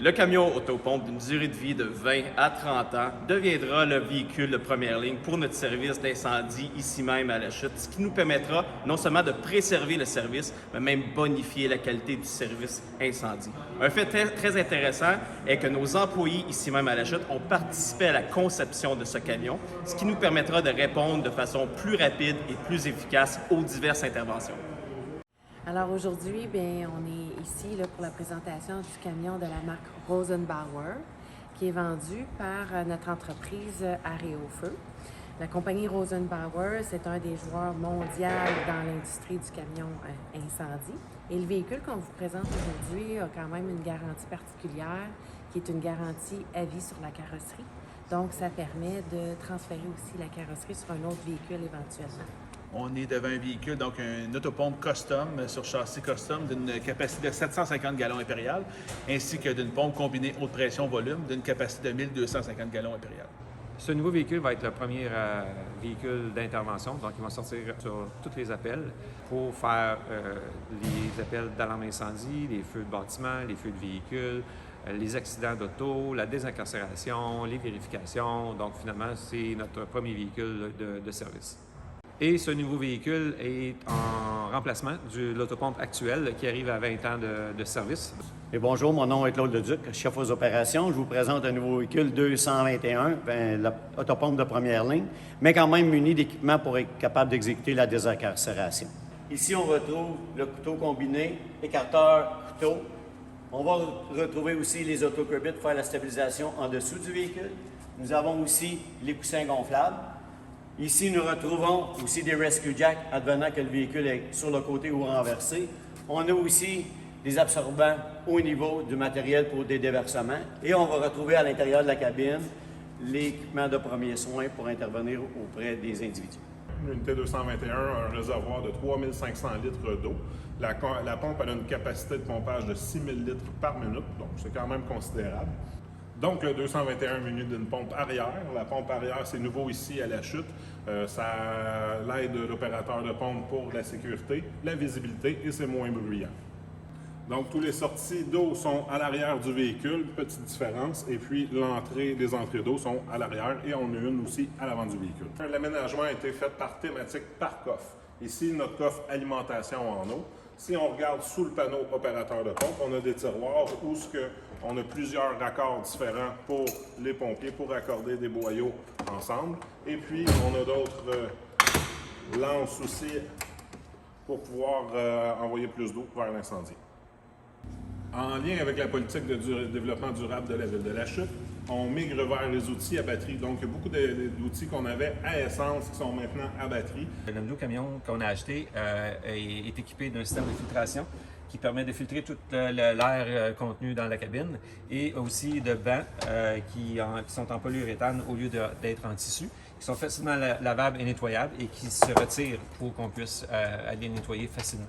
Le camion autopompe d'une durée de vie de 20 à 30 ans deviendra le véhicule de première ligne pour notre service d'incendie ici même à La Chute, ce qui nous permettra non seulement de préserver le service, mais même bonifier la qualité du service incendie. Un fait très intéressant est que nos employés ici même à La Chute ont participé à la conception de ce camion, ce qui nous permettra de répondre de façon plus rapide et plus efficace aux diverses interventions. Alors aujourd'hui, on est ici là, pour la présentation du camion de la marque Rosenbauer qui est vendu par notre entreprise Arrêt au Feu. La compagnie Rosenbauer, c'est un des joueurs mondiaux dans l'industrie du camion incendie. Et le véhicule qu'on vous présente aujourd'hui a quand même une garantie particulière qui est une garantie à vie sur la carrosserie. Donc, ça permet de transférer aussi la carrosserie sur un autre véhicule éventuellement. On est devant un véhicule, donc une autopompe custom sur châssis custom d'une capacité de 750 gallons impérial, ainsi que d'une pompe combinée haute pression-volume d'une capacité de 1250 gallons impérial. Ce nouveau véhicule va être le premier véhicule d'intervention, donc il va sortir sur tous les appels pour faire les appels d'alarme incendie, les feux de bâtiment, les feux de véhicules, les accidents d'auto, la désincarcération, les vérifications. Donc finalement, c'est notre premier véhicule de service. Et ce nouveau véhicule est en remplacement de l'autopompe actuelle qui arrive à 20 ans de service. Et bonjour, mon nom est Claude Leduc, chef aux opérations. Je vous présente un nouveau véhicule 221, l'autopompe de première ligne, mais quand même muni d'équipements pour être capable d'exécuter la désincarcération. Ici, on retrouve le couteau combiné, écarteur, couteau. On va retrouver aussi les autocurbits pour faire la stabilisation en dessous du véhicule. Nous avons aussi les coussins gonflables. Ici, nous retrouvons aussi des rescue jacks advenant que le véhicule est sur le côté ou renversé. On a aussi des absorbants au niveau du matériel pour des déversements. Et on va retrouver à l'intérieur de la cabine l'équipement de premiers soins pour intervenir auprès des individus. L'unité 221 a un réservoir de 3500 litres d'eau. La pompe a une capacité de pompage de 6000 litres par minute, donc c'est quand même considérable. Donc, le 221 muni d'une pompe arrière. La pompe arrière, c'est nouveau ici à La Chute. Ça l'aide de l'opérateur de pompe pour la sécurité, la visibilité et c'est moins bruyant. Donc, tous les sorties d'eau sont à l'arrière du véhicule, petite différence. Et puis, les entrées d'eau sont à l'arrière et on a une aussi à l'avant du véhicule. L'aménagement a été fait par thématique par coffre. Ici, notre coffre alimentation en eau. Si on regarde sous le panneau opérateur de pompe, on a des tiroirs où on a plusieurs raccords différents pour les pompiers pour raccorder des boyaux ensemble. Et puis, on a d'autres lances aussi pour pouvoir envoyer plus d'eau vers l'incendie. En lien avec la politique de développement durable de la Ville de La Chute, on migre vers les outils à batterie. Donc, il y a beaucoup d'outils qu'on avait à essence qui sont maintenant à batterie. Le nouveau camion qu'on a acheté est équipé d'un système de filtration qui permet de filtrer tout l'air contenu dans la cabine et aussi de bancs qui sont en polyuréthane au lieu d'être en tissu, qui sont facilement lavables et nettoyables et qui se retirent pour qu'on puisse aller nettoyer facilement.